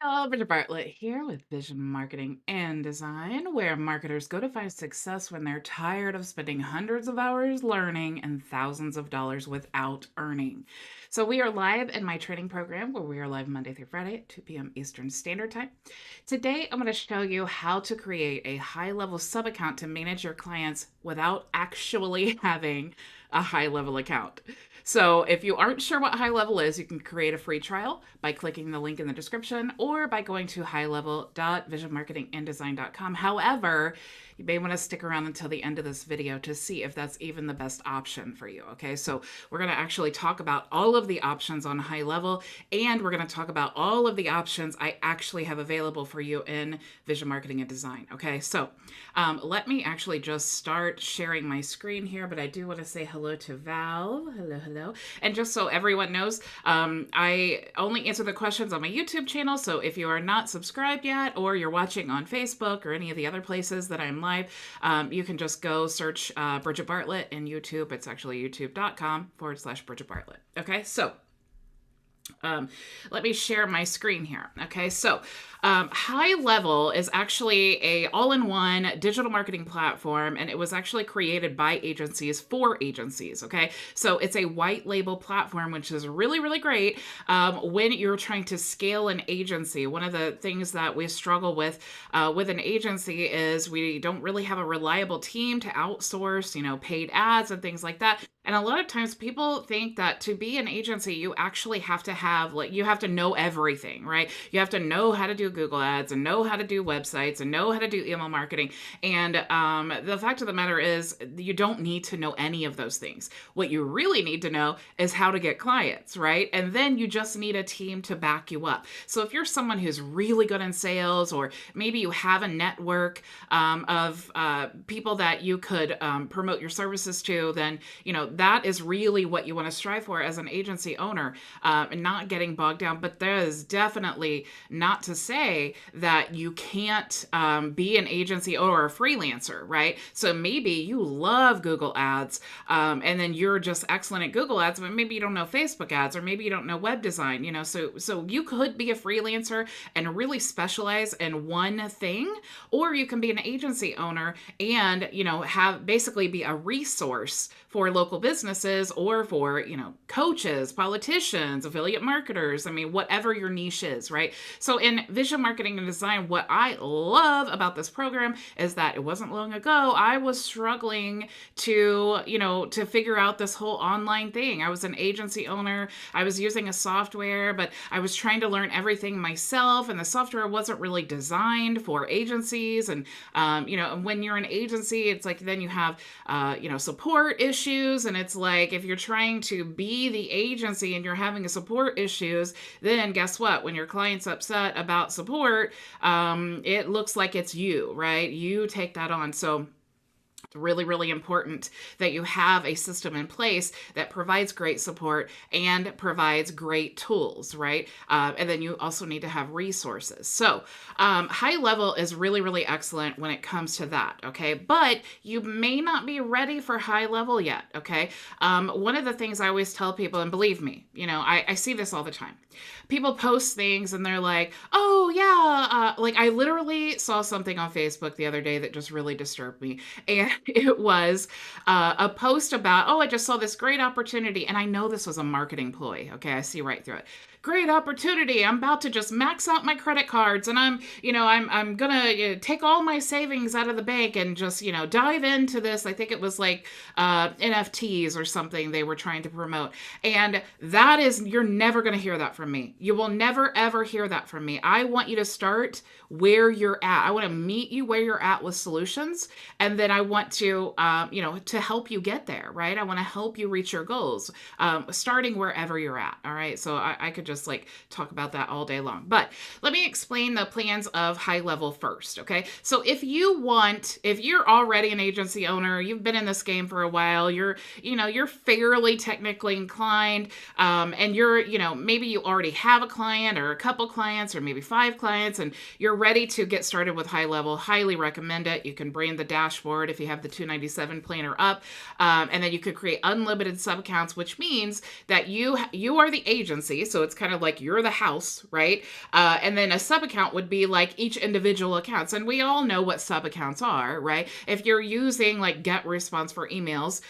Hello, Bridget Bartlett here with Vision Marketing and Design, where marketers go to find success when they're tired of spending hundreds of hours learning and thousands of dollars without earning. So, we are live in my training program where we are live Monday through Friday at 2 p.m. Eastern Standard Time. Today, I'm going to show you how to create a high level sub account to manage your clients without actually having a high level account. So if you aren't sure what HighLevel is, you can create a free trial by clicking the link in the description or by going to highlevel.visionmarketinganddesign.com. However, you may want to stick around until the end of this video to see if that's even the best option for you. Okay, so we're going to actually talk about all of the options on HighLevel, and we're going to talk about all of the options I actually have available for you in Vision Marketing and Design. Okay, so let me actually just start sharing my screen here, but I do want to say hello to Val. Hello, hello. And just so everyone knows, I only answer the questions on my YouTube channel. So if you are not subscribed yet, or you're watching on Facebook or any of the other places that I'm live, you can just go search Bridget Bartlett in YouTube. It's actually youtube.com/Bridget Bartlett. Okay, so let me share my screen here. Okay, so HighLevel is actually a all-in-one digital marketing platform, and it was actually created by agencies for agencies. Okay, so it's a white label platform, which is really, really great when you're trying to scale an agency. One of the things that we struggle with an agency is we don't really have a reliable team to outsource, paid ads and things like that. And a lot of times people think that to be an agency, you actually have to you have to know everything, right? You have to know how to do Google ads and know how to do websites and know how to do email marketing. And the fact of the matter is you don't need to know any of those things. What you really need to know is how to get clients, right? And then you just need a team to back you up. So if you're someone who's really good in sales, or maybe you have a network of people that you could promote your services to, then, that is really what you want to strive for as an agency owner, and not getting bogged down. But there is definitely not to say that you can't be an agency or a freelancer, right? So maybe you love Google ads, and then you're just excellent at Google ads, but maybe you don't know Facebook ads, or maybe you don't know web design, so you could be a freelancer and really specialize in one thing, or you can be an agency owner and, have basically be a resource for local businesses, or for, coaches, politicians, affiliate marketers. I mean, whatever your niche is, right? So in Vision Marketing and Design, what I love about this program is that it wasn't long ago I was struggling to figure out this whole online thing. I was an agency owner. I was using a software, but I was trying to learn everything myself, and the software wasn't really designed for agencies. And when you're an agency, it's like then you have support issues, and it's like if you're trying to be the agency and you're having a support issues, then guess what? When your client's upset about support, it looks like it's you, right? You take that on. So it's really, really important that you have a system in place that provides great support and provides great tools, right? And then you also need to have resources. So HighLevel is really, really excellent when it comes to that, okay? But you may not be ready for HighLevel yet, okay? One of the things I always tell people, and believe me, I see this all the time. People post things and they're like, oh yeah, like I literally saw something on Facebook the other day that just really disturbed me. And it was a post about, oh, I just saw this great opportunity. And I know this was a marketing ploy. Okay, I see right through it. Great opportunity. I'm about to just max out my credit cards, and I'm gonna take all my savings out of the bank and just, dive into this. I think it was like NFTs or something they were trying to promote. And you're never gonna hear that from me. You will never, ever hear that from me. I want you to start where you're at. I want to meet you where you're at with solutions. And then I want to, to help you get there, right? I want to help you reach your goals, starting wherever you're at. All right. So I could just talk about that all day long, but let me explain the plans of HighLevel first. Okay. So if you're already an agency owner, you've been in this game for a while, you're fairly technically inclined, and maybe you already have a client or a couple clients or maybe 5 clients, and you're ready to get started with HighLevel. Highly recommend it. You can brand the dashboard if you have the 297 plan or up. And then you could create unlimited sub accounts, which means that you are the agency. So it's kind of like you're the house, right? And then a sub account would be like each individual accounts. And we all know what sub accounts are, right? If you're using like Get Response for emails,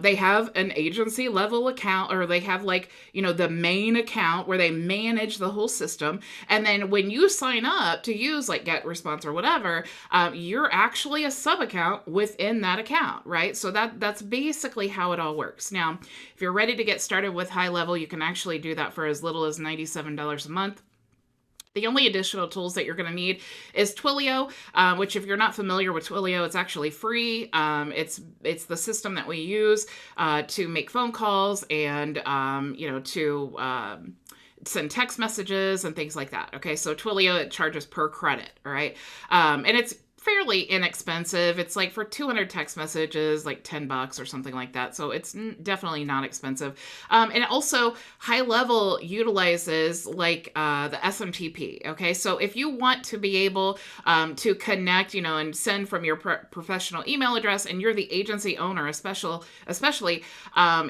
they have an agency level account, or they have like, the main account where they manage the whole system. And then when you sign up to use like Get Response or whatever, you're actually a sub account within that account, right? So that's basically how it all works. Now, if you're ready to get started with HighLevel, you can actually do that for as little as $97 a month. The only additional tools that you're going to need is Twilio, which if you're not familiar with Twilio, it's actually free. It's the system that we use to make phone calls and, to send text messages and things like that. Okay, so Twilio, it charges per credit, all right? And it's fairly inexpensive. It's like for 200 text messages, like $10 or something like that. So it's definitely not expensive. And also HighLevel utilizes like the SMTP. Okay. So if you want to be able to connect, and send from your professional email address, and you're the agency owner, especially,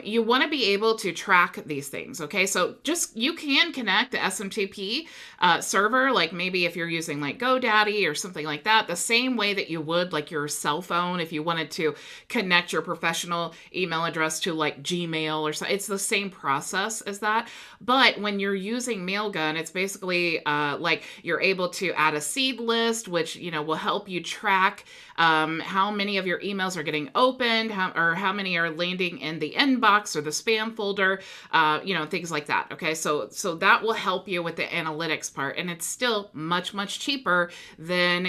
you want to be able to track these things. Okay. So you can connect the SMTP server, like maybe if you're using like GoDaddy or something like that, the same way that you would like your cell phone if you wanted to connect your professional email address to like Gmail or something. It's the same process as that. But when you're using Mailgun, it's basically like you're able to add a seed list, which will help you track how many of your emails are getting opened, how many are landing in the inbox or the spam folder, things like that. Okay, so that will help you with the analytics part, and it's still much, much cheaper than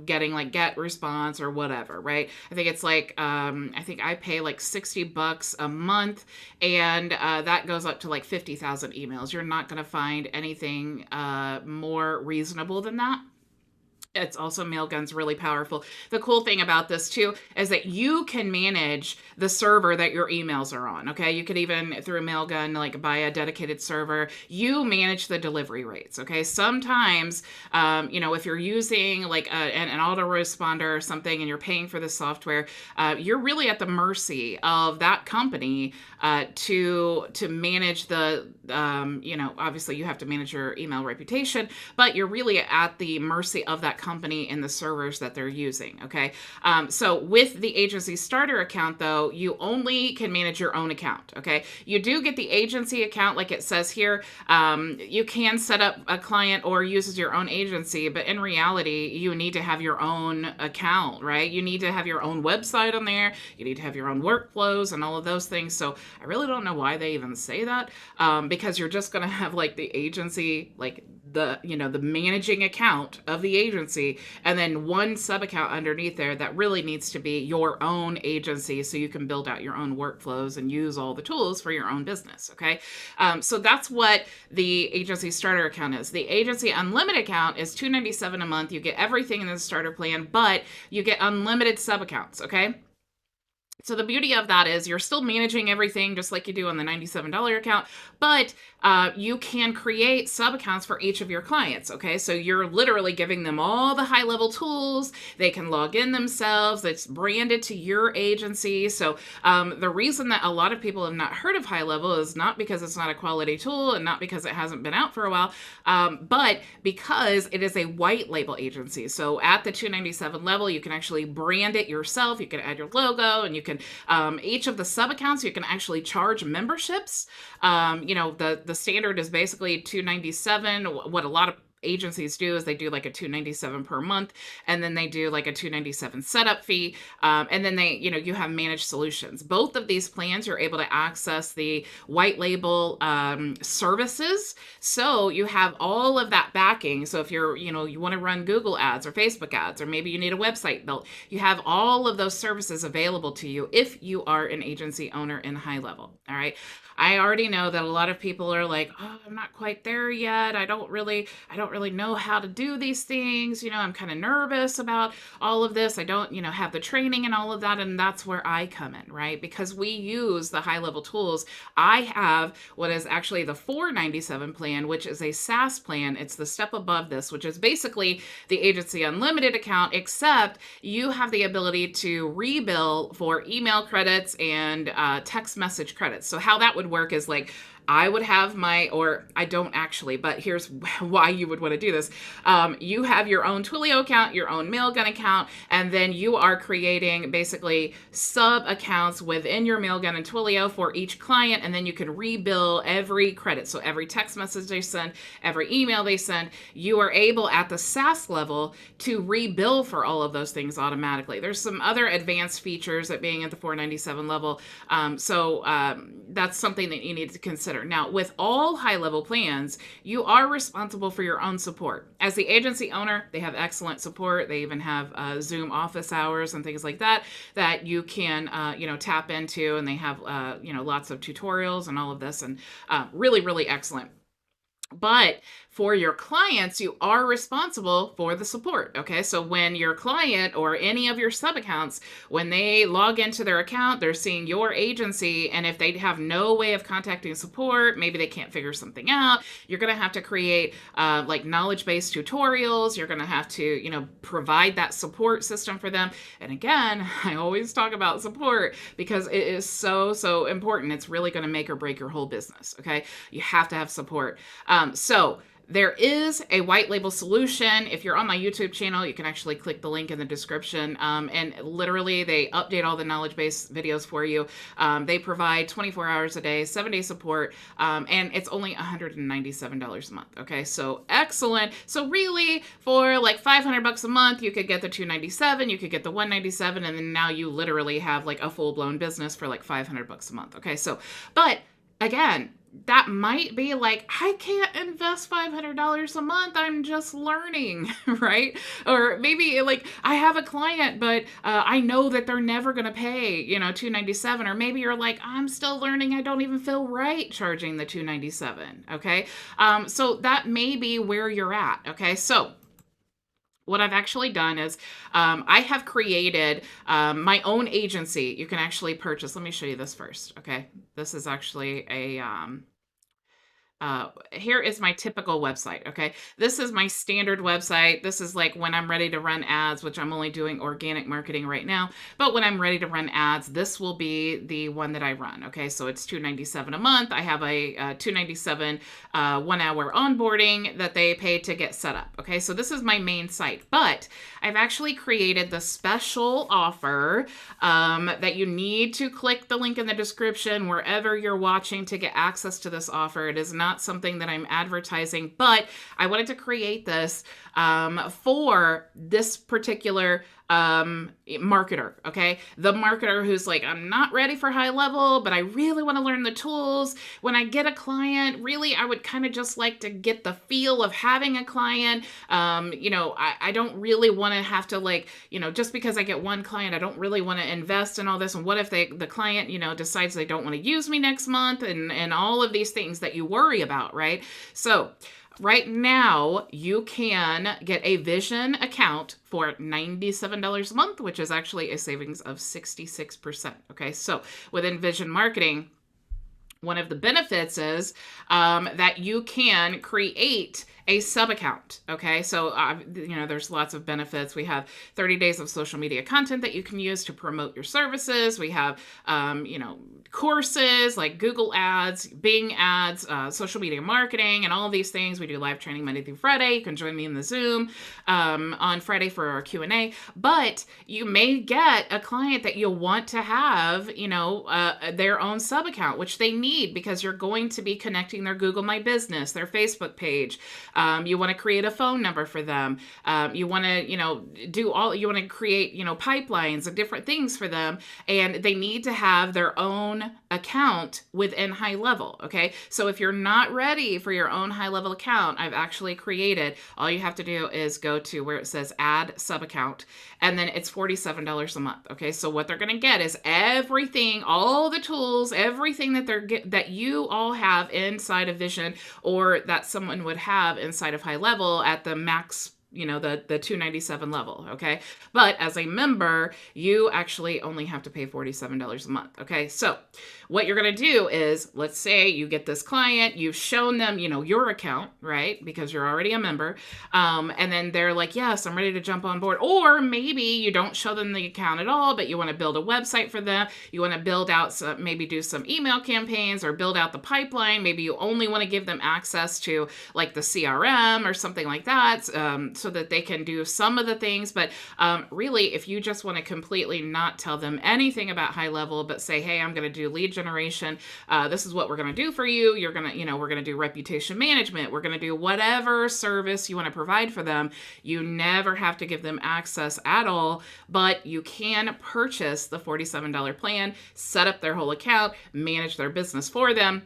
getting like Get Response or whatever, right? I think it's like I think I pay like $60 a month, and that goes up to like 50,000 emails. You're not going to find anything more reasonable than that. It's also, Mailgun's really powerful. The cool thing about this too is that you can manage the server that your emails are on. Okay, you could even through Mailgun like buy a dedicated server. You manage the delivery rates. Okay, sometimes if you're using like an autoresponder or something and you're paying for the software, you're really at the mercy of that company to manage the obviously you have to manage your email reputation, but you're really at the mercy of that company and the servers that they're using. Okay. So with the agency starter account though, you only can manage your own account. Okay. You do get the agency account like it says here. You can set up a client or use your own agency, but in reality, you need to have your own account, right? You need to have your own website on there. You need to have your own workflows and all of those things. So I really don't know why they even say that, because you're just going to have like the agency, like the managing account of the agency, and then one sub account underneath there that really needs to be your own agency, so you can build out your own workflows and use all the tools for your own business. Okay. So that's what the agency starter account is. The agency unlimited account is $297 a month. You get everything in the starter plan, but you get unlimited sub accounts. Okay. So the beauty of that is you're still managing everything just like you do on the $97 account, but you can create sub accounts for each of your clients. Okay, so you're literally giving them all the HighLevel tools. They can log in themselves. It's branded to your agency. So the reason that a lot of people have not heard of HighLevel is not because it's not a quality tool and not because it hasn't been out for a while, but because it is a white label agency. So at the $297 level, you can actually brand it yourself. You can add your logo, and you can each of the sub accounts you can actually charge memberships. The standard is basically $297. What a lot of agencies do is they do like a $297 per month, and then they do like a $297 setup fee, and then they you have managed solutions. Both of these plans you're able to access the white label services, so you have all of that backing. So if you're you want to run Google ads or Facebook ads, or maybe you need a website built, you have all of those services available to you if you are an agency owner in HighLevel. All right, I already know that a lot of people are like, oh, I'm not quite there yet. I don't don't really know how to do these things. I'm kind of nervous about all of this. I don't, have the training and all of that. And that's where I come in, right? Because we use the HighLevel tools. I have what is actually the $497 plan, which is a SaaS plan. It's the step above this, which is basically the Agency Unlimited account, except you have the ability to rebill for email credits and text message credits. So how that would work is like, I would have or I don't actually, but here's why you would want to do this. You have your own Twilio account, your own Mailgun account, and then you are creating basically sub accounts within your Mailgun and Twilio for each client, and then you can rebill every credit. So every text message they send, every email they send, you are able at the SaaS level to rebill for all of those things automatically. There's some other advanced features at being at the $497 level. So that's something that you need to consider. Now, with all HighLevel plans, you are responsible for your own support. As the agency owner, they have excellent support. They even have Zoom office hours and things like that you can, tap into, and they have, lots of tutorials and all of this, and really, really excellent. But for your clients, you are responsible for the support. Okay. So when your client or any of your sub accounts, when they log into their account, they're seeing your agency. And if they have no way of contacting support, maybe they can't figure something out, you're going to have to create like knowledge-based tutorials. You're going to have to, provide that support system for them. And again, I always talk about support because it is so, so important. It's really going to make or break your whole business. Okay. You have to have support. So there is a white label solution. If you're on my YouTube channel, you can actually click the link in the description. And literally they update all the knowledge-based videos for you. They provide 24 hours a day, 7-day support. And it's only $197 a month. Okay. So excellent. So really for like $500 a month, you could get the $297, you could get the $197. And then now you literally have like a full-blown business for like $500 a month. Okay. So, but again, that might be like, I can't invest $500 a month. I'm just learning, right? Or maybe like I have a client, but I know that they're never going to pay, $297. Or maybe you're like, I'm still learning. I don't even feel right charging the $297. Okay. So that may be where you're at. Okay. So what I've actually done is I have created my own agency. You can actually purchase. Let me show you this first. Okay. This is actually here is my typical website. Okay. This is my standard website. This is like when I'm ready to run ads, which I'm only doing organic marketing right now. But when I'm ready to run ads, this will be the one that I run. Okay. So it's $297 a month. I have a $297 1-hour onboarding that they pay to get set up. Okay. So this is my main site, but I've actually created the special offer that you need to click the link in the description wherever you're watching to get access to this offer. It is not something that I'm advertising, but I wanted to create this for this particular marketer. Okay. The marketer who's like, I'm not ready for HighLevel, but I really want to learn the tools. When I get a client, really, I would kind of just like to get the feel of having a client. I don't really want to have to like, just because I get one client, I don't really want to invest in all this. And what if the client, decides they don't want to use me next month and all of these things that you worry about, right? So right now, you can get a Vision account for $97 a month, which is actually a savings of 66%. Okay, so within Vision Marketing, one of the benefits is that you can create a sub account. Okay. So, there's lots of benefits. We have 30 days of social media content that you can use to promote your services. We have, courses like Google ads, Bing ads, social media marketing, and all of these things. We do live training Monday through Friday. You can join me in the Zoom, on Friday for our Q&A, but you may get a client that you'll want to have, their own sub account, which they need because you're going to be connecting their Google My Business, their Facebook page. You want to create a phone number for them. You want to, you want to create, pipelines of different things for them. And they need to have their own account within HighLevel. Okay. So if you're not ready for your own HighLevel account, I've actually created, all you have to do is go to where it says add sub account, and then it's $47 a month. Okay. So what they're going to get is everything, all the tools, everything that they're that you all have inside of Vision, or that someone would have inside of HighLevel at the max, the 297 level. Okay. But as a member, you actually only have to pay $47 a month. Okay. So what you're going to do is, let's say you get this client, you've shown them, your account, right? Because you're already a member. And then they're like, yes, I'm ready to jump on board. Or maybe you don't show them the account at all, but you want to build a website for them. You want to build out maybe do some email campaigns or build out the pipeline. Maybe you only want to give them access to like the CRM or something like that. So that they can do some of the things. But really, if you just want to completely not tell them anything about HighLevel, but say, hey, I'm going to do lead generation. This is what we're going to do for you. You're going to, we're going to do reputation management. We're going to do whatever service you want to provide for them. You never have to give them access at all, but you can purchase the $47 plan, set up their whole account, manage their business for them.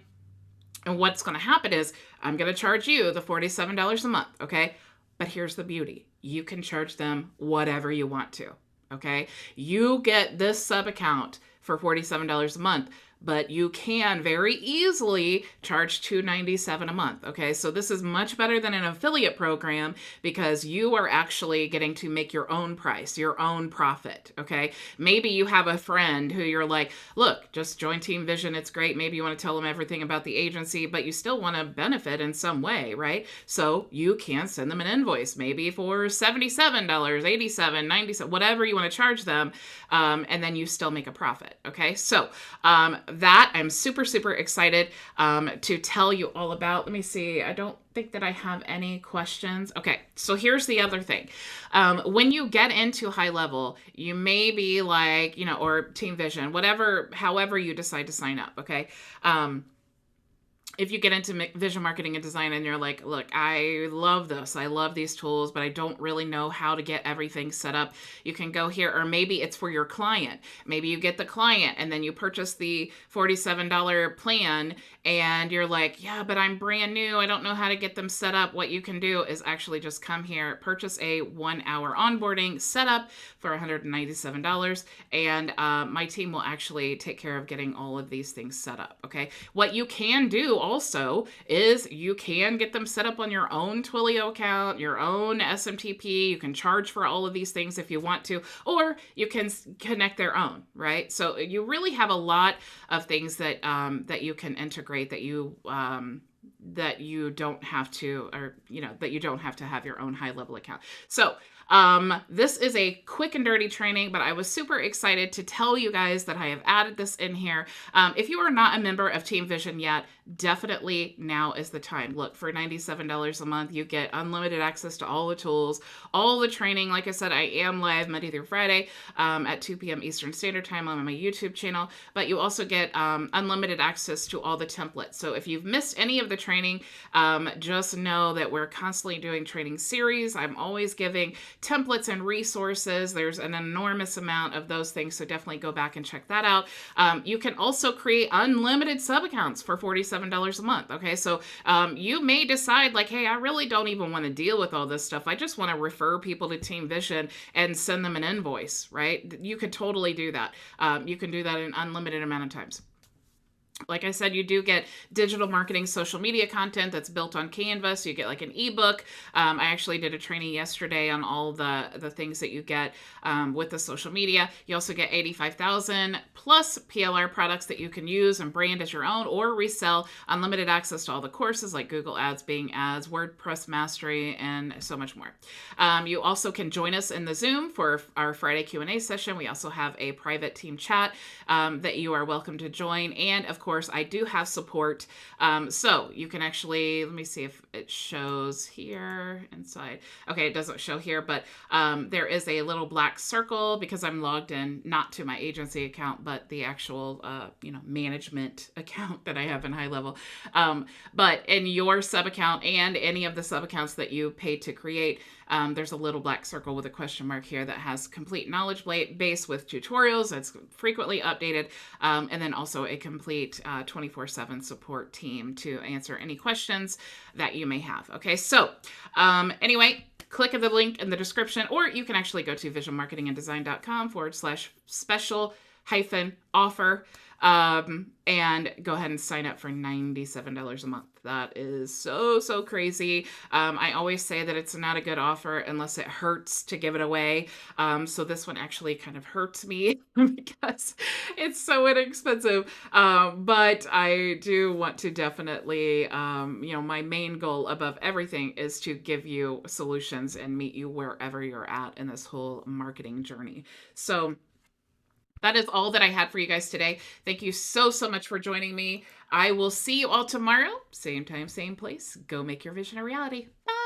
And what's going to happen is I'm going to charge you the $47 a month. Okay. But here's the beauty. You can charge them whatever you want to, okay? You get this sub account for $47 a month, but you can very easily charge $297 a month, okay? So this is much better than an affiliate program because you are actually getting to make your own price, your own profit, okay? Maybe you have a friend who you're like, look, just join Team Vision, it's great. Maybe you want to tell them everything about the agency, but you still want to benefit in some way, right? So you can send them an invoice, maybe for $77, $87, $97, whatever you want to charge them, and then you still make a profit, okay? So that I'm super, super excited to tell you all about. Let me see. I don't think that I have any questions. Okay, so here's the other thing. When you get into HighLevel, you may be like, or Team Vision, however you decide to sign up, okay? If you get into vision marketing and design and you're like, look, I love this. I love these tools, but I don't really know how to get everything set up. You can go here, or maybe it's for your client. Maybe you get the client and then you purchase the $47 plan and you're like, yeah, but I'm brand new. I don't know how to get them set up. What you can do is actually just come here, purchase a 1-hour onboarding setup for $197. And my team will actually take care of getting all of these things set up. Okay. What you can do also is you can get them set up on your own Twilio account, your own SMTP. You can charge for all of these things if you want to, or you can connect their own, right? So you really have a lot of things that that you can integrate that you don't have to, or that you don't have to have your own HighLevel account. So this is a quick and dirty training, but I was super excited to tell you guys that I have added this in here. If you are not a member of Team Vision yet, definitely now is the time. Look, for $97 a month, you get unlimited access to all the tools, all the training. Like I said, I am live Monday through Friday at 2 p.m. Eastern Standard Time on my YouTube channel, but you also get unlimited access to all the templates. So if you've missed any of the training, just know that we're constantly doing training series. I'm always giving templates and resources. There's an enormous amount of those things, so definitely go back and check that out. You can also create unlimited sub accounts for $47 a month. Okay, so you may decide like, hey, I really don't even want to deal with all this stuff. I just want to refer people to Team Vision and send them an invoice, right? You could totally do that. You can do that in unlimited amount of times. Like I said, you do get digital marketing, social media content that's built on Canva. So you get like an ebook. I actually did a training yesterday on all the things that you get with the social media. You also get 85,000 plus PLR products that you can use and brand as your own or resell. Unlimited access to all the courses like Google Ads, Bing Ads, WordPress Mastery, and so much more. You also can join us in the Zoom for our Friday Q&A session. We also have a private team chat that you are welcome to join. And of course, I do have support. So you can actually, let me see if it shows here inside. Okay, it doesn't show here, but there is a little black circle because I'm logged in, not to my agency account, but the actual, management account that I have in HighLevel. But in your sub account and any of the sub accounts that you paid to create, there's a little black circle with a question mark here that has complete knowledge base with tutorials that's frequently updated, and then also a complete 24/7 support team to answer any questions that you may have. Okay, so anyway, click the link in the description, or you can actually go to visionmarketinganddesign.com/special-offer. And go ahead and sign up for $97 a month. That is so, so crazy. I always say that it's not a good offer unless it hurts to give it away. So this one actually kind of hurts me because it's so inexpensive. But I do want to definitely, my main goal above everything is to give you solutions and meet you wherever you're at in this whole marketing journey. So that is all that I had for you guys today. Thank you so, so much for joining me. I will see you all tomorrow. Same time, same place. Go make your vision a reality. Bye.